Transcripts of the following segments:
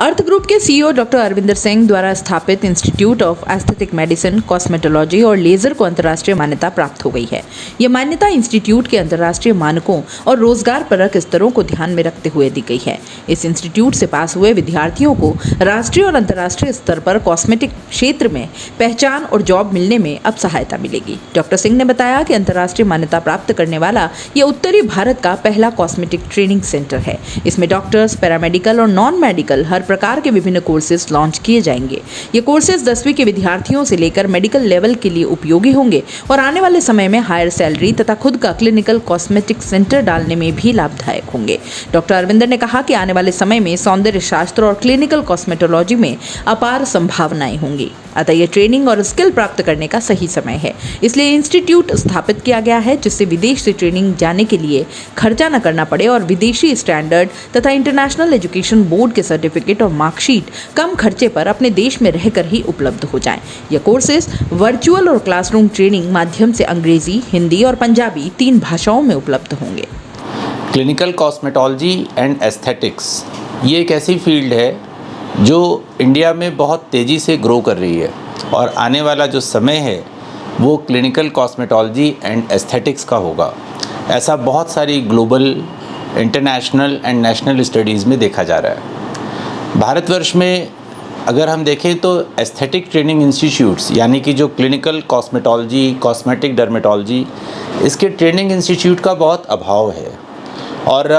अर्थ group के CEO doctor Arvinder Singh द्वारा स्थापित institute of aesthetic medicine, cosmetology और लेजर को अंतर्राष्ट्रीय मान्यता प्राप्त हो गई है। यह मान्यता इंस्टीट्यूट के अंतर्राष्ट्रीय मानकों और रोजगार परक स्तरों को ध्यान में रखते हुए दी गई है। इस इंस्टीट्यूट से पास हुए विद्यार्थियों को राष्ट्रीय और अंतर्राष्ट्रीय स्तर पर कॉस्मेटिक क्षेत्र में पहचान और जॉब मिलने में अब सहायता मिलेगी। डॉक्टर सिंह ने बताया कि अंतर्राष्ट्रीय मान्यता प्राप्त करने वाला यह उत्तरी भारत का पहला कॉस्मेटिक ट्रेनिंग सेंटर है। इसमें डॉक्टर्स, पैरामेडिकल और नॉन मेडिकल हर प्रकार के विभिन्न कोर्सेज लॉन्च किए जाएंगे। ये कोर्सेज 10वीं के विद्यार्थियों से लेकर मेडिकल लेवल के लिए उपयोगी होंगे और आने वाले समय में हायर सैलरी तथा खुद का क्लिनिकल कॉस्मेटिक सेंटर डालने में भी लाभदायक होंगे। डॉक्टर अरविंदर ने कहा कि आने वाले समय में सौंदर्य शास्त्र और क्लिनिकल कॉस्मेटोलॉजी में अपार संभावनाएं होंगी, अतः यह ट्रेनिंग और स्किल प्राप्त करने का सही समय है। इसलिए इंस्टीट्यूट स्थापित किया गया है जिससे विदेश से ट्रेनिंग जाने के लिए खर्चा न करना पड़े और विदेशी स्टैंडर्ड तथा इंटरनेशनल एजुकेशन बोर्ड के सर्टिफिकेट और मार्कशीट कम खर्चे पर अपने देश में रहकर ही उपलब्ध हो जाएं। यह कोर्सेज वर्चुअल और क्लासरूम ट्रेनिंग माध्यम से अंग्रेजी, हिंदी और पंजाबी 3 भाषाओं में उपलब्ध होंगे। क्लिनिकल कॉस्मेटोलॉजी एंड एस्थेटिक्स ये एक ऐसी फील्ड है जो इंडिया में बहुत तेज़ी से ग्रो कर रही है और आने वाला जो समय है वो क्लिनिकल कॉस्मेटोलॉजी एंड एस्थेटिक्स का होगा। ऐसा बहुत सारी global, international and national studies में देखा जा रहा है। भारतवर्ष में अगर हम देखें तो एस्थेटिक ट्रेनिंग इंस्टीट्यूट्स यानी कि जो क्लिनिकल कॉस्मेटोलॉजी, कॉस्मेटिक डर्मेटोलॉजी, इसके ट्रेनिंग इंस्टीट्यूट का बहुत अभाव है। और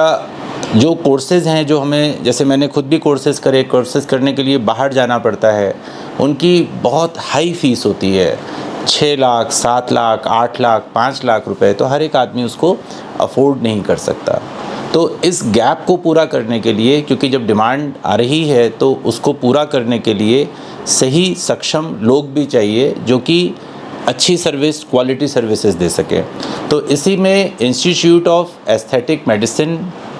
जो कोर्सेज़ हैं जो हमें, जैसे मैंने खुद भी कोर्सेज़ करने के लिए बाहर जाना पड़ता है, उनकी बहुत हाई फीस होती है। 6 लाख, 7 लाख, 8 लाख, 5 लाख रुपए, तो हर एक आदमी उसको अफोर्ड नहीं कर सकता। तो इस गैप को पूरा करने के लिए, क्योंकि जब डिमांड आ रही है तो उसको पूरा करने के लिए सही सक्षम लोग भी चाहिए जो कि अच्छी सर्विस, क्वालिटी सर्विसेज दे सकें। तो इसी में institute of aesthetic medicine,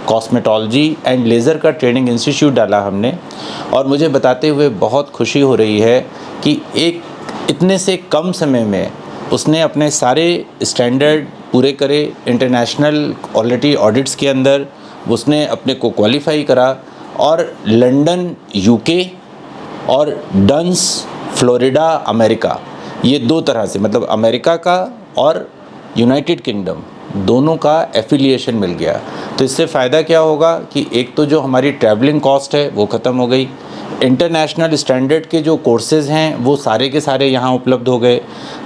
cosmetology and laser का ट्रेनिंग इंस्टीट्यूट डाला हमने। और मुझे बताते हुए बहुत खुशी हो रही है कि एक इतने से कम समय में उसने अपने सारे स्टैंडर्ड पूरे करे। इंटरनेशनल क्वालिटी ऑडिट्स के अंदर उसने अपने को क्वालिफाई करा और लंदन, यूके और डंस, फ्लोरिडा, अमेरिका, ये 2 तरह से, मतलब अमेरिका का और यूनाइटेड किंगडम, दोनों का एफिलिएशन मिल गया। तो इससे फ़ायदा क्या होगा कि एक तो जो हमारी ट्रैवलिंग कॉस्ट है वो ख़त्म हो गई। इंटरनेशनल स्टैंडर्ड के जो कोर्सेज़ हैं वो सारे के सारे यहाँ उपलब्ध हो गए।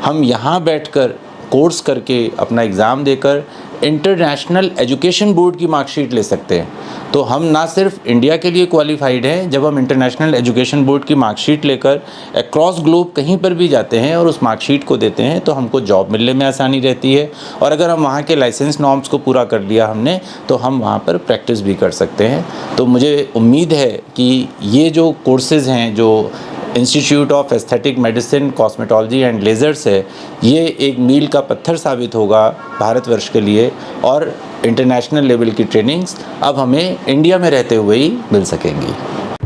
हम यहाँ बैठकर कोर्स करके अपना एग्ज़ाम देकर इंटरनेशनल एजुकेशन बोर्ड की मार्कशीट ले सकते हैं। तो हम ना सिर्फ इंडिया के लिए क्वालिफाइड हैं, जब हम इंटरनेशनल एजुकेशन बोर्ड की मार्कशीट लेकर अक्रॉस ग्लोब कहीं पर भी जाते हैं और उस मार्कशीट को देते हैं तो हमको जॉब मिलने में आसानी रहती है। और अगर हम वहाँ के लाइसेंस नॉर्म्स को पूरा कर लिया हमने, तो हम वहाँ पर प्रैक्टिस भी कर सकते हैं। तो मुझे उम्मीद है कि ये जो कोर्सेज़ हैं जो institute of aesthetic medicine, cosmetology and lasers है, ये एक मील का पत्थर साबित होगा भारतवर्ष के लिए। और इंटरनेशनल लेवल की ट्रेनिंग्स अब हमें इंडिया में रहते हुए ही मिल सकेंगी।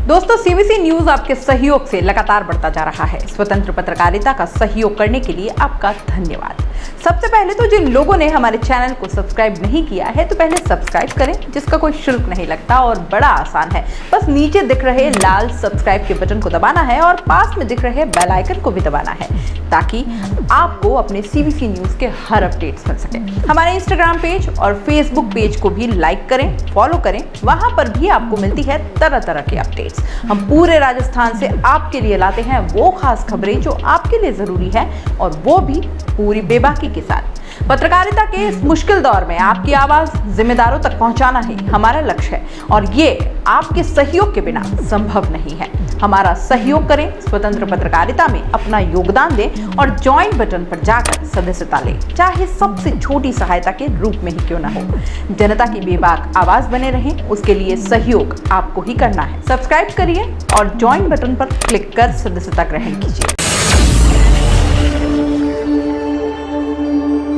दोस्तों, सीबीसी न्यूज आपके सहयोग से लगातार बढ़ता जा रहा है। स्वतंत्र पत्रकारिता का सहयोग करने के लिए आपका धन्यवाद। सबसे पहले तो जिन लोगों ने हमारे चैनल को सब्सक्राइब नहीं किया है तो पहले सब्सक्राइब करें, जिसका कोई शुल्क नहीं लगता और बड़ा आसान है। बस नीचे दिख रहे लाल सब्सक्राइब के बटन को दबाना है और पास में दिख रहे बेल आइकन को भी दबाना है ताकि आपको अपने सीबीसी न्यूज के हर अपडेट्स मिल सके। हमारे इंस्टाग्राम पेज और फेसबुक पेज को भी लाइक करें, फॉलो करें, वहां पर भी आपको मिलती है तरह तरह के अपडेट्स। हम पूरे राजस्थान से आपके लिए लाते हैं वो खास खबरें जो आपके लिए जरूरी है, और वो भी पूरी बेबाकी के साथ। पत्रकारिता के इस मुश्किल दौर में आपकी आवाज जिम्मेदारों तक पहुंचाना ही हमारा लक्ष्य है और ये आपके सहयोग के बिना संभव नहीं है। हमारा सहयोग करें, स्वतंत्र पत्रकारिता में अपना योगदान दें और ज्वाइन बटन पर जाकर सदस्यता लें, चाहे सबसे छोटी सहायता के रूप में ही क्यों ना हो। जनता की बेबाक आवाज बने रहें, उसके लिए सहयोग आपको ही करना है। सब्सक्राइब करिए और ज्वाइन बटन पर क्लिक कर सदस्यता ग्रहण कीजिए।